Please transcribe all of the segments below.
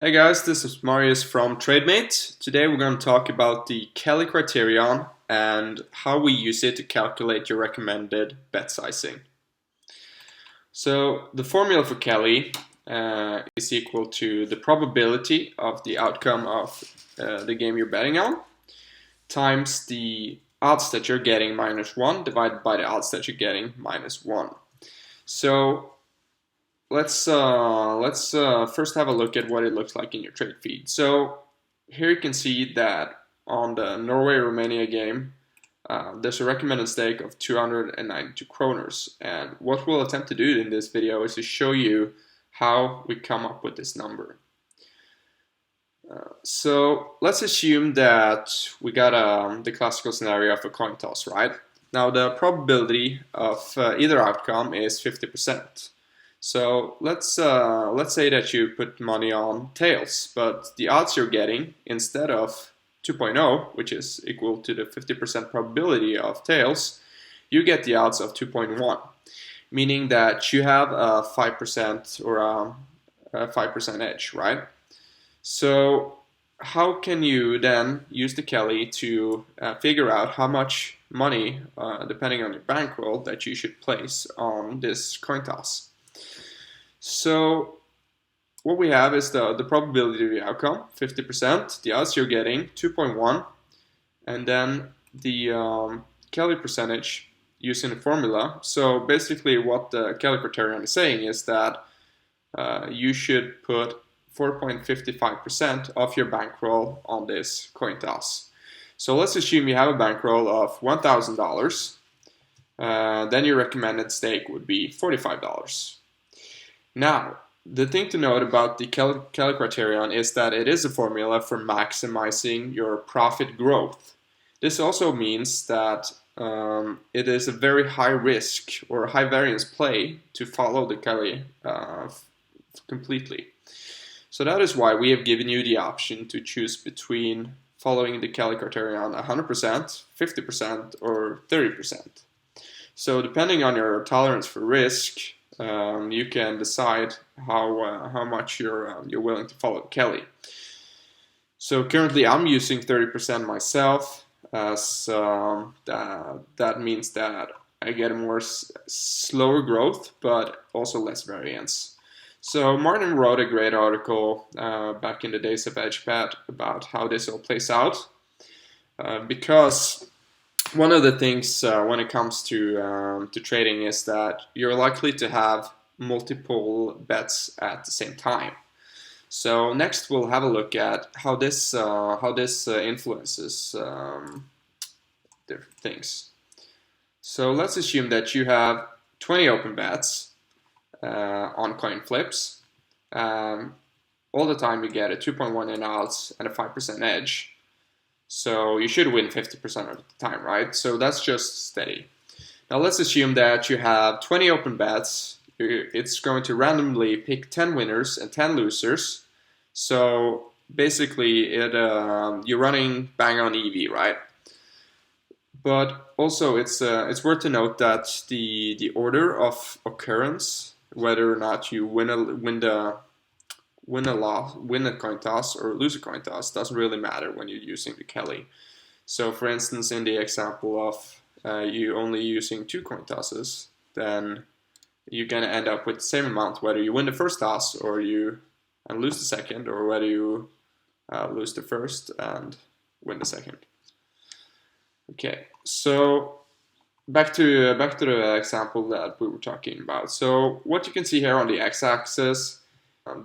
Hey guys, this is Marius from Trademate. Today we're going to talk about the Kelly Criterion and how we use it to calculate your recommended bet sizing. So the formula for Kelly is equal to the probability of the outcome of the game you're betting on times the odds that you're getting -1 divided by the odds that you're getting -1. So let's first have a look at what it looks like in your trade feed. So here you can see that on the Norway-Romania game, there's a recommended stake of 292 kroners. And what we'll attempt to do in this video is to show you how we come up with this number. So let's assume that we got the classical scenario of a coin toss, right? Now the probability of either outcome is 50%. So let's say that you put money on tails, but the odds you're getting instead of 2.0, which is equal to the 50% probability of tails, you get the odds of 2.1, meaning that you have a 5% or a 5% edge, right? So how can you then use the Kelly to figure out how much money, depending on your bankroll, that you should place on this coin toss? So what we have is the probability of the outcome, 50%, the odds you're getting, 2.1, and then the Kelly percentage using the formula. So basically what the Kelly criterion is saying is that you should put 4.55% of your bankroll on this coin toss. So let's assume you have a bankroll of $1,000. Then your recommended stake would be $45. Now, the thing to note about the Kelly criterion is that it is a formula for maximizing your profit growth. This also means that it is a very high risk or high variance play to follow the Kelly completely. So that is why we have given you the option to choose between following the Kelly criterion 100%, 50%, or 30%. So depending on your tolerance for risk, you can decide how much you're willing to follow Kelly. So currently I'm using 30% myself, as that means that I get a more slower growth, but also less variance. So Martin wrote a great article back in the days of EdgeBet about how this all plays out, because one of the things when it comes to trading is that you're likely to have multiple bets at the same time. So next we'll have a look at how this influences different things. So let's assume that you have 20 open bets on coin flips. All the time you get a 2.1 in odds and a 5% edge. So you should win 50% of the time, right? So that's just steady. Now let's assume that you have 20 open bets. It's going to randomly pick 10 winners and 10 losers. So basically you're running bang on EV, right? But also it's worth to note that the order of occurrence, whether or not you win a coin toss or lose a coin toss, doesn't really matter when you're using the Kelly. So for instance, in the example of you only using 2 coin tosses, then you're going to end up with the same amount whether you win the first toss or you lose the second, or whether you lose the first and win the second. Okay, so back to the example that we were talking about. So what you can see here on the x-axis,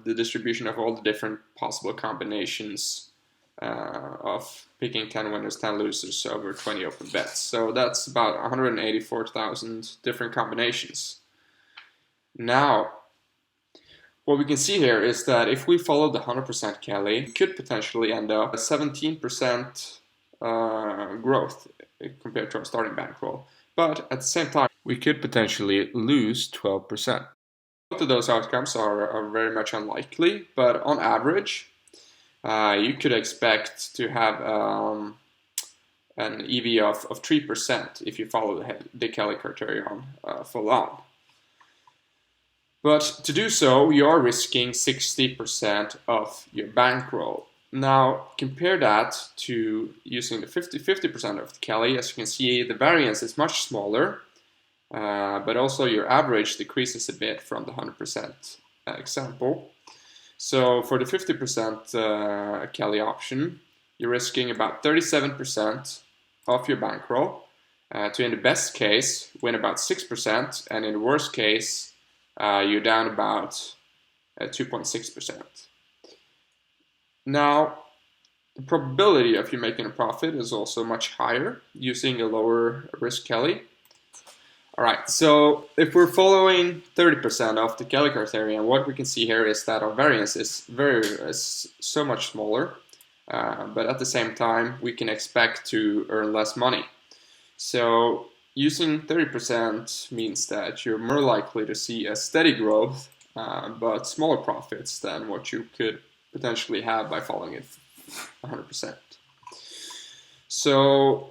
the distribution of all the different possible combinations of picking 10 winners, 10 losers over 20 open bets. So that's about 184,000 different combinations. Now, what we can see here is that if we follow the 100% Kelly, we could potentially end up at 17% growth compared to our starting bankroll. But at the same time, we could potentially lose 12%. Both of those outcomes are very much unlikely, but on average, you could expect to have an EV of 3% if you follow the Kelly criterion full on. But to do so, you are risking 60% of your bankroll. Now, compare that to using the 50% of the Kelly. As you can see, the variance is much smaller, but also your average decreases a bit from the 100% example. So for the 50% Kelly option, you're risking about 37% of your bankroll to, in the best case, win about 6%, and in the worst case, you're down about 2.6%. Now, the probability of you making a profit is also much higher using a lower risk Kelly. Alright, so if we're following 30% of the Kelly criterion, what we can see here is that our variance is so much smaller, but at the same time we can expect to earn less money. So using 30% means that you're more likely to see a steady growth, but smaller profits than what you could potentially have by following it 100%. So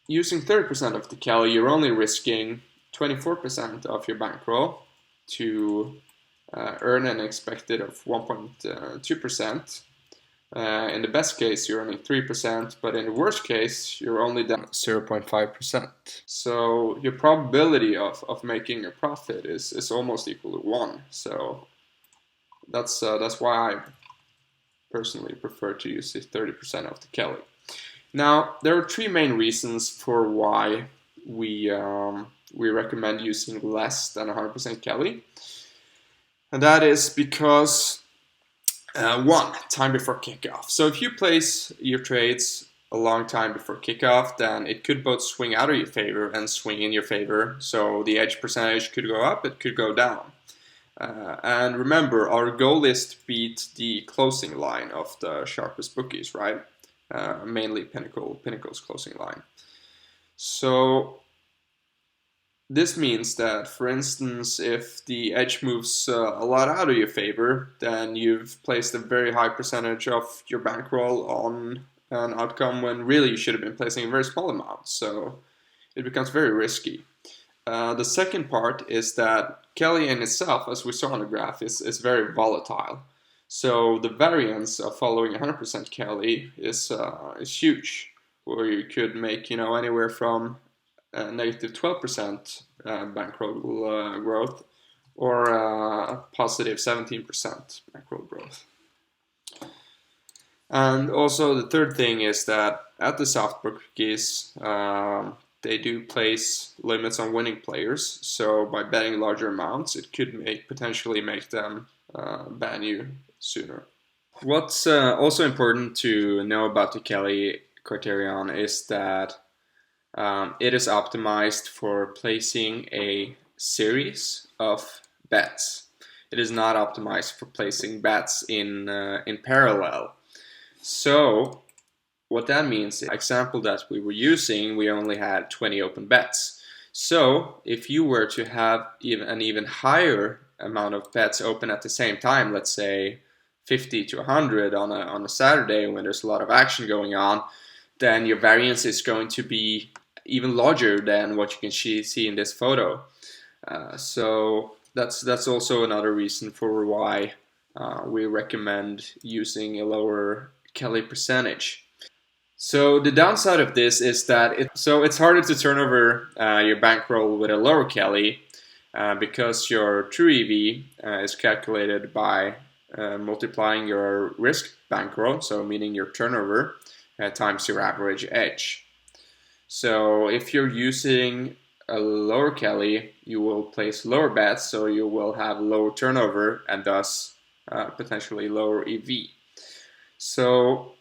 using 30% of the Kelly, you're only risking 24% of your bankroll to earn an expected of 1.2%. In the best case, you're earning 3%, but in the worst case, you're only down 0.5%. So your probability of making a profit is almost equal to 1. So that's why I personally prefer to use the 30% of the Kelly. Now, there are 3 main reasons for why we recommend using less than 100% Kelly. And that is because, 1, time before kickoff. So if you place your trades a long time before kickoff, then it could both swing out of your favor and swing in your favor. So the edge percentage could go up, it could go down. And remember, our goal is to beat the closing line of the sharpest bookies, right? Mainly Pinnacle's closing line. So this means that, for instance, if the edge moves a lot out of your favor, then you've placed a very high percentage of your bankroll on an outcome when really you should have been placing a very small amount. So it becomes very risky. The second part is that Kelly in itself, as we saw on the graph, is very volatile. So the variance of following 100% Kelly is huge, where you could make anywhere from negative 12% bankroll growth or positive 17% bankroll growth. And also the third thing is that at the soft bookies, they do place limits on winning players. So by betting larger amounts, it could potentially make them ban you sooner. What's also important to know about the Kelly criterion is that it is optimized for placing a series of bets. It is not optimized for placing bets in parallel. So what that means, the example that we were using, we only had 20 open bets. So if you were to have an even higher amount of bets open at the same time, let's say 50 to 100 on a Saturday when there's a lot of action going on, then your variance is going to be even larger than what you can see in this photo. So that's also another reason for why we recommend using a lower Kelly percentage. So the downside of this is that it's harder to turn over your bankroll with a lower Kelly because your true EV is calculated by multiplying your risk bankroll, so meaning your turnover, times your average edge. So if you're using a lower Kelly, you will place lower bets, so you will have lower turnover and thus potentially lower EV. So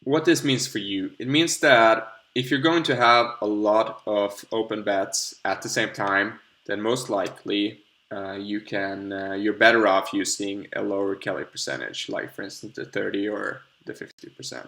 what this means for you, it means that if you're going to have a lot of open bets at the same time, then most likely you're better off using a lower Kelly percentage, like for instance the 30 or the 50%.